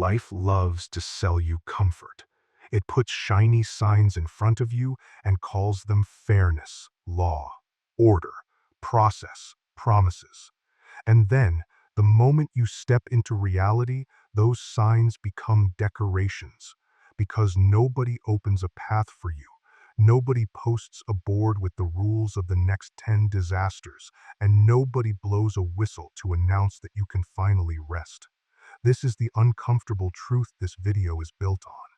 Life loves to sell you comfort. It puts shiny signs in front of you and calls them fairness, law, order, process, promises. And then, the moment you step into reality, those signs become decorations. Because nobody opens a path for you. Nobody posts a board with the rules of the next 10 disasters, and nobody blows a whistle to announce that you can finally rest. This is the uncomfortable truth this video is built on.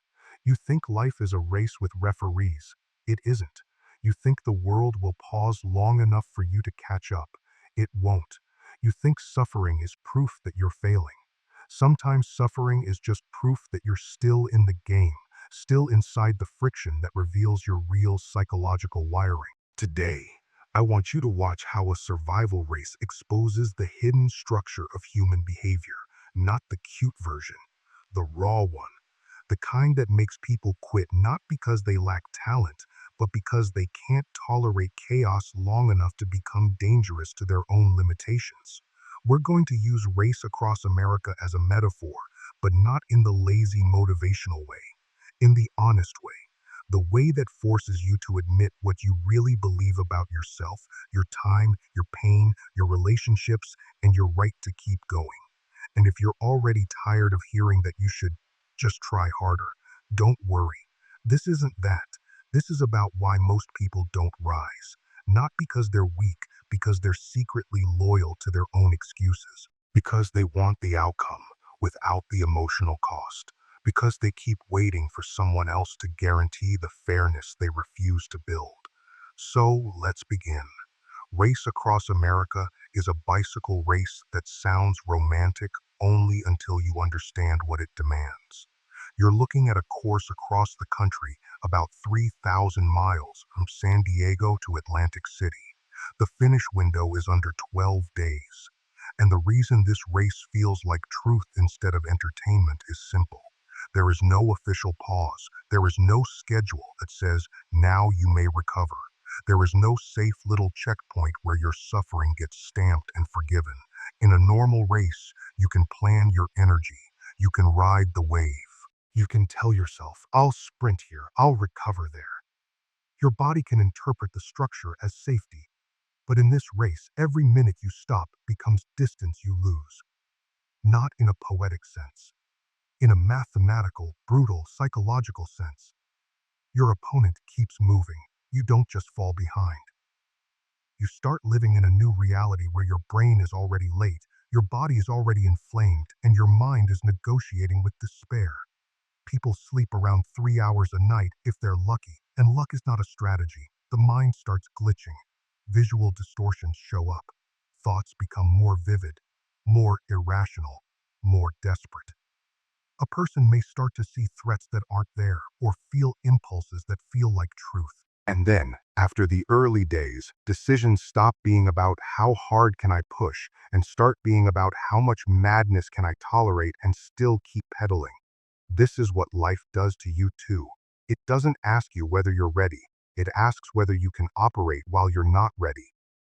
You think life is a race with referees. It isn't. You think the world will pause long enough for you to catch up. It won't. You think suffering is proof that you're failing. Sometimes suffering is just proof that you're still in the game, still inside the friction that reveals your real psychological wiring. Today, I want you to watch how a survival race exposes the hidden structure of human behavior, not the cute version, the raw one, the kind that makes people quit not because they lack talent, but because they can't tolerate chaos long enough to become dangerous to their own limitations. We're going to use race across America as a metaphor, but not in the lazy motivational way, in the honest way. The way that forces you to admit what you really believe about yourself, your time, your pain, your relationships, and your right to keep going. And if you're already tired of hearing that you should just try harder, don't worry. This isn't that. This is about why most people don't rise. Not because they're weak, because they're secretly loyal to their own excuses. Because they want the outcome without the emotional cost. Because they keep waiting for someone else to guarantee the fairness they refuse to build. So let's begin. Race Across America is a bicycle race that sounds romantic only until you understand what it demands. You're looking at a course across the country, about 3,000 miles from San Diego to Atlantic City. The finish window is under 12 days. And the reason this race feels like truth instead of entertainment is simple. There is no official pause. There is no schedule that says, now you may recover. There is no safe little checkpoint where your suffering gets stamped and forgiven. In a normal race, you can plan your energy. You can ride the wave. You can tell yourself, I'll sprint here, I'll recover there. Your body can interpret the structure as safety. But in this race, every minute you stop becomes distance you lose. Not in a poetic sense. In a mathematical, brutal, psychological sense. Your opponent keeps moving. You don't just fall behind. You start living in a new reality where your brain is already late, your body is already inflamed, and your mind is negotiating with despair. People sleep around 3 hours a night if they're lucky, and luck is not a strategy. The mind starts glitching. Visual distortions show up. Thoughts become more vivid, more irrational, more desperate. A person may start to see threats that aren't there, or feel impulses that feel like truth. And then, after the early days, decisions stop being about how hard can I push and start being about how much madness can I tolerate and still keep pedaling. This is what life does to you too. It doesn't ask you whether you're ready. It asks whether you can operate while you're not ready.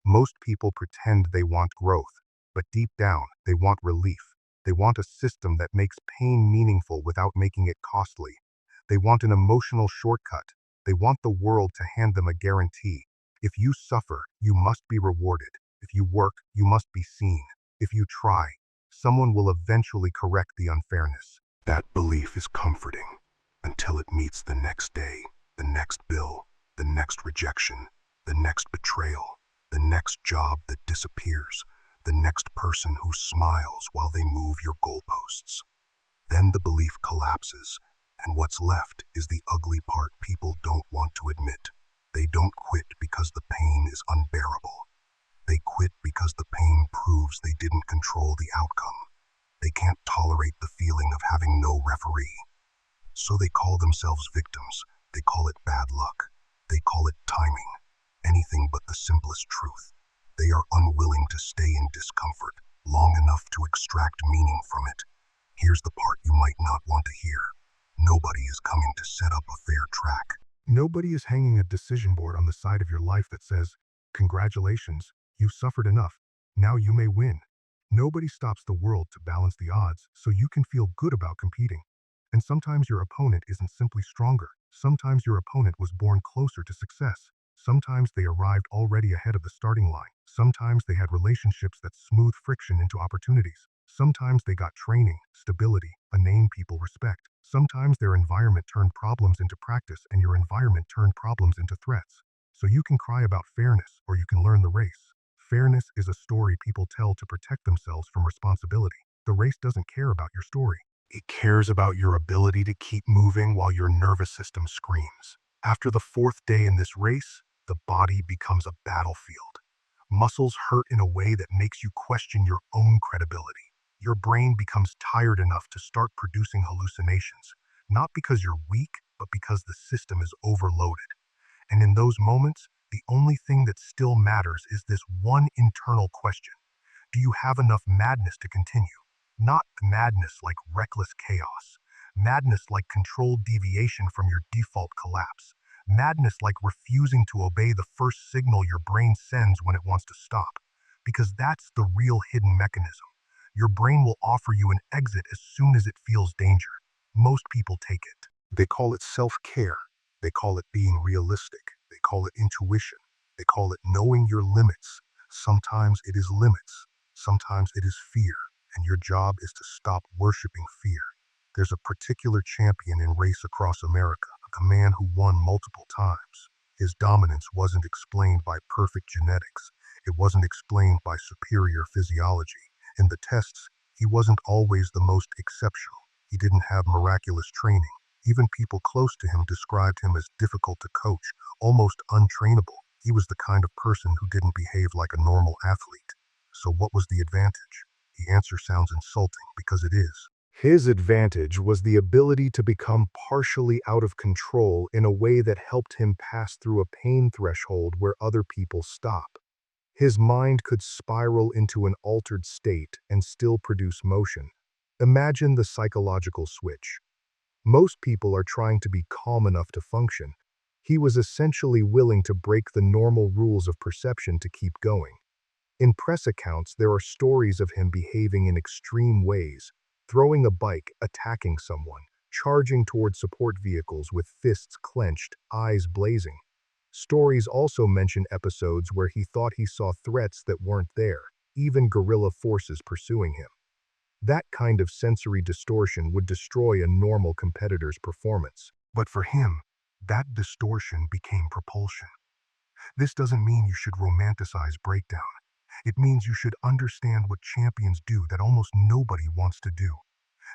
Most people pretend they want growth, but deep down, they want relief. They want a system that makes pain meaningful without making it costly. They want an emotional shortcut. They want the world to hand them a guarantee. If you suffer, you must be rewarded. If you work, you must be seen. If you try, someone will eventually correct the unfairness. That belief is comforting until it meets the next day, the next bill, the next rejection, the next betrayal, the next job that disappears, the next person who smiles while they move your goalposts. Then the belief collapses, and what's left is the ugly part people don't want to admit. They don't quit because the pain is unbearable. They quit because the pain proves they didn't control the outcome. They can't tolerate the feeling of having no referee. So they call themselves victims. They call it bad luck. They call it timing. Anything but the simplest truth. They are unwilling to stay in discomfort long enough to extract meaning from it. Here's the part you might not want to hear. Nobody is coming to set up a fair track. Nobody is hanging a decision board on the side of your life that says, congratulations, you suffered enough. Now you may win. Nobody stops the world to balance the odds, so you can feel good about competing. And sometimes your opponent isn't simply stronger. Sometimes your opponent was born closer to success. Sometimes they arrived already ahead of the starting line. Sometimes they had relationships that smooth friction into opportunities. Sometimes they got training, stability, a name people respect. Sometimes their environment turned problems into practice and your environment turned problems into threats. So you can cry about fairness or you can learn the race. Fairness is a story people tell to protect themselves from responsibility. The race doesn't care about your story. It cares about your ability to keep moving while your nervous system screams. After the fourth day in this race, the body becomes a battlefield. Muscles hurt in a way that makes you question your own credibility. Your brain becomes tired enough to start producing hallucinations, not because you're weak, but because the system is overloaded. And in those moments, the only thing that still matters is this one internal question. Do you have enough madness to continue? Not madness like reckless chaos. Madness like controlled deviation from your default collapse. Madness like refusing to obey the first signal your brain sends when it wants to stop. Because that's the real hidden mechanism. Your brain will offer you an exit as soon as it feels danger. Most people take it. They call it self-care. They call it being realistic. They call it intuition. They call it knowing your limits. Sometimes it is limits. Sometimes it is fear, and your job is to stop worshiping fear. There's a particular champion in race across America, a man who won multiple times. His dominance wasn't explained by perfect genetics. It wasn't explained by superior physiology. In the tests, he wasn't always the most exceptional. He didn't have miraculous training. Even people close to him described him as difficult to coach, almost untrainable. He was the kind of person who didn't behave like a normal athlete. So what was the advantage? The answer sounds insulting because it is. His advantage was the ability to become partially out of control in a way that helped him pass through a pain threshold where other people stop. His mind could spiral into an altered state and still produce motion. Imagine the psychological switch. Most people are trying to be calm enough to function. He was essentially willing to break the normal rules of perception to keep going. In press accounts, there are stories of him behaving in extreme ways, throwing a bike, attacking someone, charging toward support vehicles with fists clenched, eyes blazing. Stories also mention episodes where he thought he saw threats that weren't there, even guerrilla forces pursuing him. That kind of sensory distortion would destroy a normal competitor's performance. But for him, that distortion became propulsion. This doesn't mean you should romanticize breakdown. It means you should understand what champions do that almost nobody wants to do.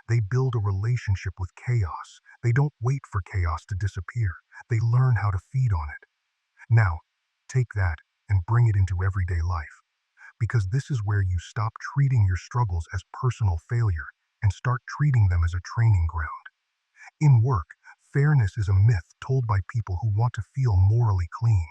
They build a relationship with chaos. They don't wait for chaos to disappear. They learn how to feed on it. Now, take that and bring it into everyday life. Because this is where you stop treating your struggles as personal failure and start treating them as a training ground. In work, fairness is a myth told by people who want to feel morally clean.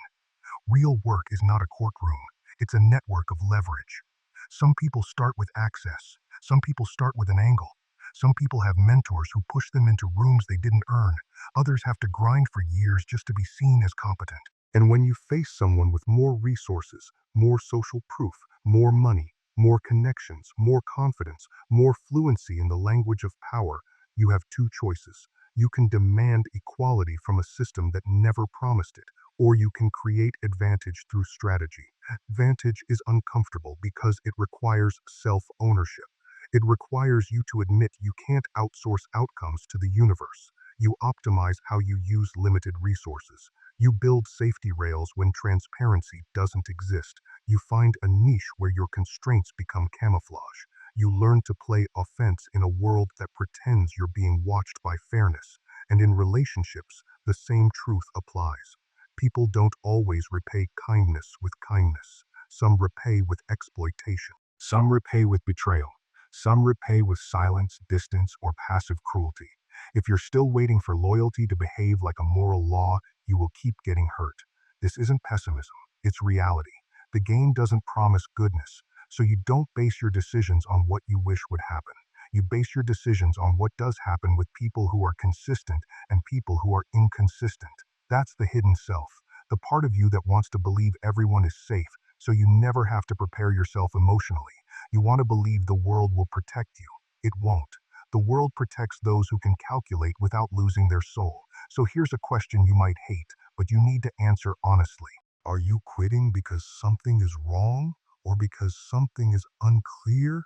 Real work is not a courtroom. It's a network of leverage. Some people start with access. Some people start with an angle. Some people have mentors who push them into rooms they didn't earn. Others have to grind for years just to be seen as competent. And when you face someone with more resources, more social proof, more money, more connections, more confidence, more fluency in the language of power, you have two choices. You can demand equality from a system that never promised it, or you can create advantage through strategy. Advantage is uncomfortable because it requires self-ownership. It requires you to admit you can't outsource outcomes to the universe. You optimize how you use limited resources. You build safety rails when transparency doesn't exist. You find a niche where your constraints become camouflage. You learn to play offense in a world that pretends you're being watched by fairness. And in relationships, the same truth applies. People don't always repay kindness with kindness. Some repay with exploitation. Some repay with betrayal. Some repay with silence, distance, or passive cruelty. If you're still waiting for loyalty to behave like a moral law, you will keep getting hurt. This isn't pessimism, it's reality. The game doesn't promise goodness, so you don't base your decisions on what you wish would happen. You base your decisions on what does happen with people who are consistent and people who are inconsistent. That's the hidden self, the part of you that wants to believe everyone is safe, so you never have to prepare yourself emotionally. You want to believe the world will protect you. It won't. The world protects those who can calculate without losing their soul. So here's a question you might hate, but you need to answer honestly. Are you quitting because something is wrong or because something is unclear?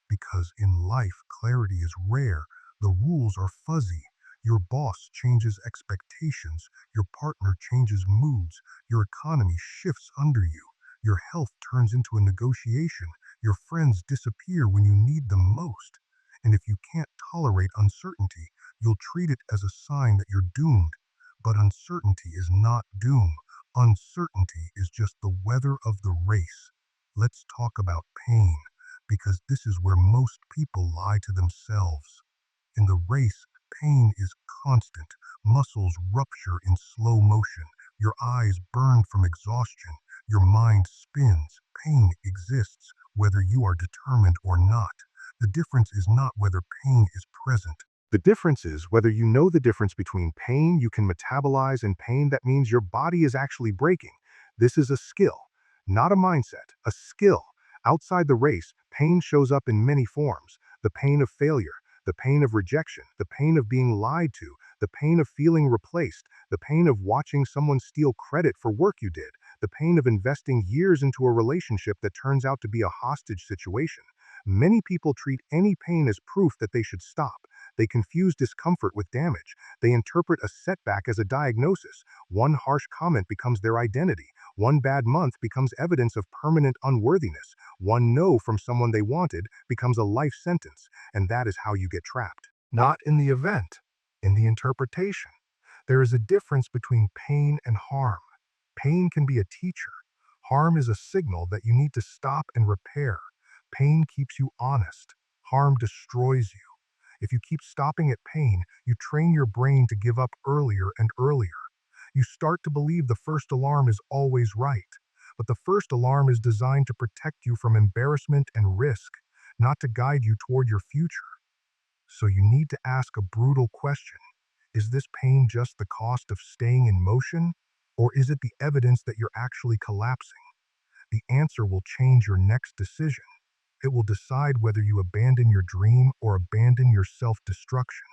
Because in life, clarity is rare. The rules are fuzzy. Your boss changes expectations. Your partner changes moods. Your economy shifts under you. Your health turns into a negotiation. Your friends disappear when you need them most. And if you can't tolerate uncertainty, you'll treat it as a sign that you're doomed. But uncertainty is not doom. Uncertainty is just the weather of the race. Let's talk about pain, because this is where most people lie to themselves. In the race, pain is constant. Muscles rupture in slow motion. Your eyes burn from exhaustion. Your mind spins. Pain exists, whether you are determined or not. The difference is not whether pain is present. The difference is whether you know the difference between pain you can metabolize and pain that means your body is actually breaking. This is a skill, not a mindset, a skill. Outside the race, pain shows up in many forms. The pain of failure, the pain of rejection, the pain of being lied to, the pain of feeling replaced, the pain of watching someone steal credit for work you did, the pain of investing years into a relationship that turns out to be a hostage situation. Many people treat any pain as proof that they should stop. They confuse discomfort with damage. They interpret a setback as a diagnosis. One harsh comment becomes their identity. One bad month becomes evidence of permanent unworthiness. One no from someone they wanted becomes a life sentence. And that is how you get trapped. Not in the event, in the interpretation. There is a difference between pain and harm. Pain can be a teacher. Harm is a signal that you need to stop and repair. Pain keeps you honest. Harm destroys you. If you keep stopping at pain, you train your brain to give up earlier and earlier. You start to believe the first alarm is always right. But the first alarm is designed to protect you from embarrassment and risk, not to guide you toward your future. So you need to ask a brutal question. Is this pain just the cost of staying in motion? Or is it the evidence that you're actually collapsing? The answer will change your next decision. It will decide whether you abandon your dream or abandon your self-destruction.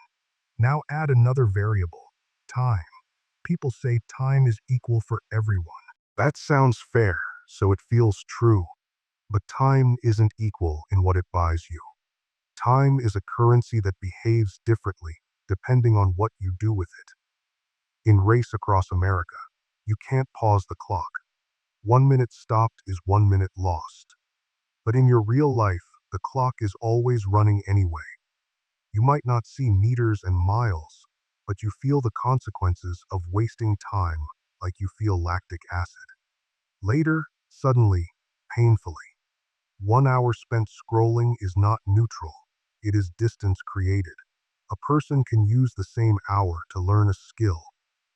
Now add another variable, time. People say time is equal for everyone. That sounds fair, so it feels true. But time isn't equal in what it buys you. Time is a currency that behaves differently depending on what you do with it. In Race Across America, you can't pause the clock. 1 minute stopped is 1 minute lost. But in your real life, the clock is always running anyway. You might not see meters and miles, but you feel the consequences of wasting time like you feel lactic acid. Later, suddenly, painfully. 1 hour spent scrolling is not neutral. It is distance created. A person can use the same hour to learn a skill,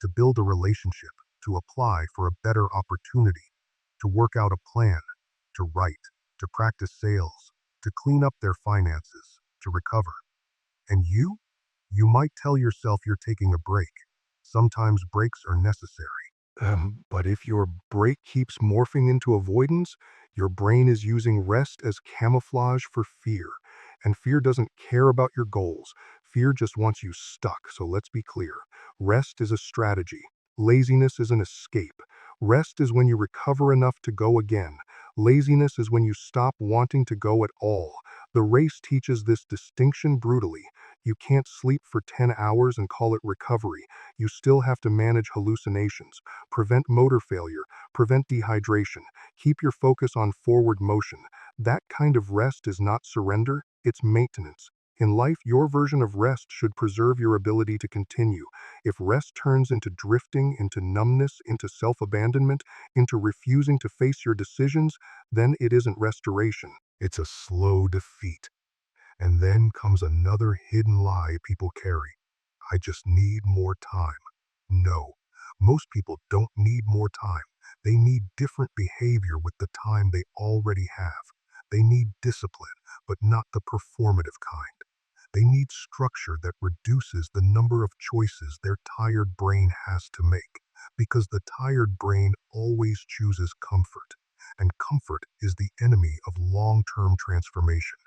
to build a relationship, to apply for a better opportunity, to work out a plan, to write, to practice sales, to clean up their finances, to recover. And you? You might tell yourself you're taking a break. Sometimes breaks are necessary. But if your break keeps morphing into avoidance, your brain is using rest as camouflage for fear. And fear doesn't care about your goals. Fear just wants you stuck. So let's be clear. Rest is a strategy. Laziness is an escape. Rest is when you recover enough to go again. Laziness is when you stop wanting to go at all. The race teaches this distinction brutally. You can't sleep for 10 hours and call it recovery. You still have to manage hallucinations, prevent motor failure, prevent dehydration, keep your focus on forward motion. That kind of rest is not surrender, it's maintenance. In life, your version of rest should preserve your ability to continue. If rest turns into drifting, into numbness, into self-abandonment, into refusing to face your decisions, then it isn't restoration. It's a slow defeat. And then comes another hidden lie people carry. I just need more time. No, most people don't need more time. They need different behavior with the time they already have. They need discipline, but not the performative kind. They need structure that reduces the number of choices their tired brain has to make, because the tired brain always chooses comfort. and comfort is the enemy of long-term transformation.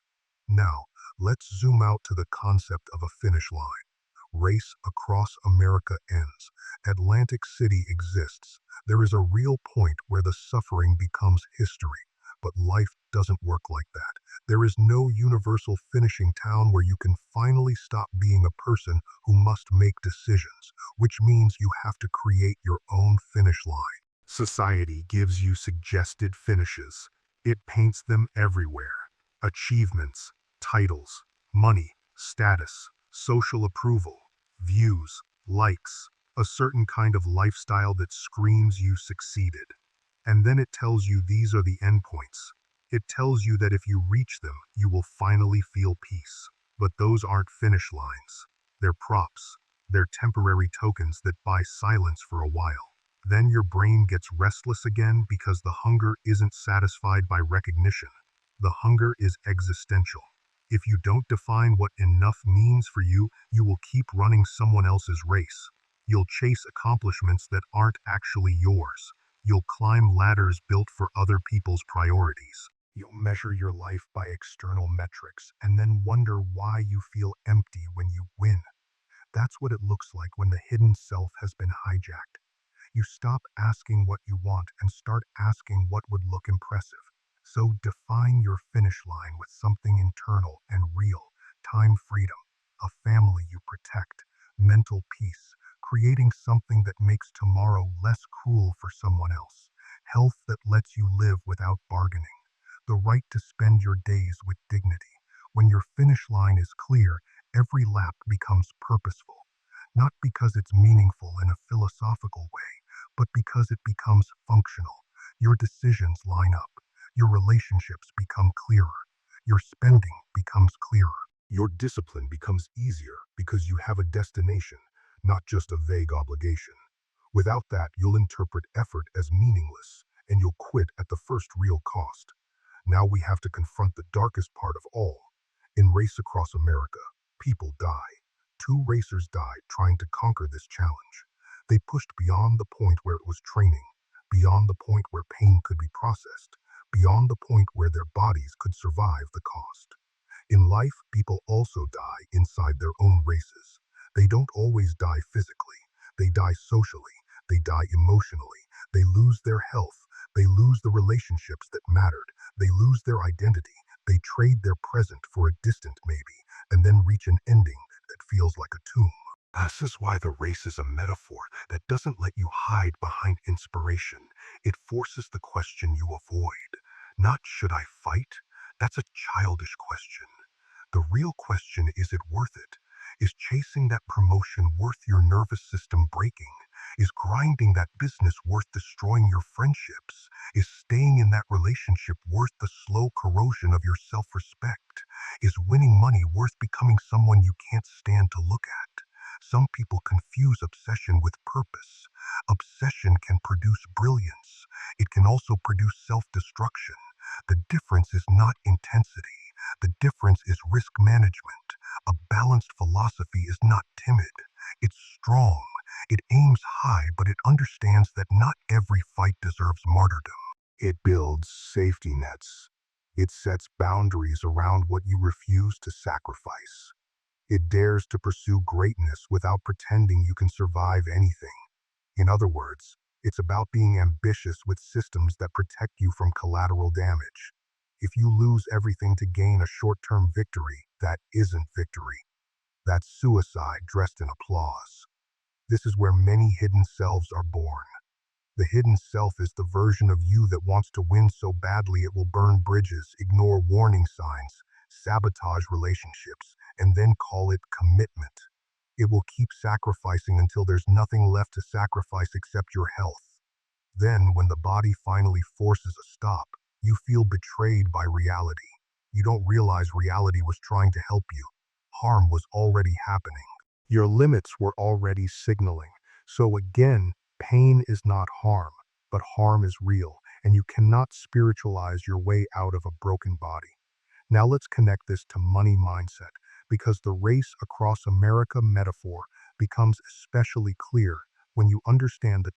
Now, let's zoom out to the concept of a finish line. Race across America ends. Atlantic City exists. There is a real point where the suffering becomes history. But life doesn't work like that. There is no universal finishing town where you can finally stop being a person who must make decisions, which means you have to create your own finish line. Society gives you suggested finishes. It paints them everywhere. Achievements, titles, money, status, social approval, views, likes, a certain kind of lifestyle that screams you succeeded. And then it tells you these are the endpoints. It tells you that if you reach them, you will finally feel peace. But those aren't finish lines. They're props. They're temporary tokens that buy silence for a while. Then your brain gets restless again because the hunger isn't satisfied by recognition. The hunger is existential. If you don't define what enough means for you, you will keep running someone else's race. You'll chase accomplishments that aren't actually yours. You'll climb ladders built for other people's priorities. You'll measure your life by external metrics and then wonder why you feel empty when you win. That's what it looks like when the hidden self has been hijacked. You stop asking what you want and start asking what would look impressive. So define your finish line with something internal and real. Time freedom, a family you protect, mental peace, creating something that makes tomorrow less cruel for someone else, health that lets you live without bargaining, the right to spend your days with dignity. When your finish line is clear, every lap becomes purposeful, not because it's meaningful in a philosophical way, but because it becomes functional. Your decisions line up. Your relationships become clearer. Your spending becomes clearer. Your discipline becomes easier because you have a destination, not just a vague obligation. Without that, you'll interpret effort as meaningless, and you'll quit at the first real cost. Now we have to confront the darkest part of all. In Race Across America, people die. Two racers died trying to conquer this challenge. They pushed beyond the point where it was training, beyond the point where pain could be processed, beyond the point where their bodies could survive the cost. In life, people also die inside their own races. They don't always die physically. They die socially. They die emotionally. They lose their health. They lose the relationships that mattered. They lose their identity. They trade their present for a distant maybe, and then reach an ending that feels like a tomb. This is why the race is a metaphor that doesn't let you hide behind inspiration. It forces the question you avoid. Not should I fight? That's a childish question. The real question is it worth it? Is chasing that promotion worth your nervous system breaking? Is grinding that business worth destroying your friendships? Is staying in that relationship worth the slow corrosion of your self-respect? Is winning money worth becoming someone you can't stand to look at? Some people confuse obsession with purpose. Obsession can produce brilliance. It can also produce self-destruction. The difference is not intensity. The difference is risk management. A balanced philosophy is not timid. It's strong. It aims high, but it understands that not every fight deserves martyrdom. It builds safety nets. It sets boundaries around what you refuse to sacrifice. It dares to pursue greatness without pretending you can survive anything. In other words, it's about being ambitious with systems that protect you from collateral damage. If you lose everything to gain a short-term victory, that isn't victory. That's suicide dressed in applause. This is where many hidden selves are born. The hidden self is the version of you that wants to win so badly it will burn bridges, ignore warning signs, sabotage relationships, and then call it commitment. It will keep sacrificing until there's nothing left to sacrifice except your health. Then, when the body finally forces a stop, you feel betrayed by reality. You don't realize reality was trying to help you. Harm was already happening. Your limits were already signaling. So again, pain is not harm, but harm is real, and you cannot spiritualize your way out of a broken body. Now let's connect this to money mindset, because the Race Across America metaphor becomes especially clear when you understand the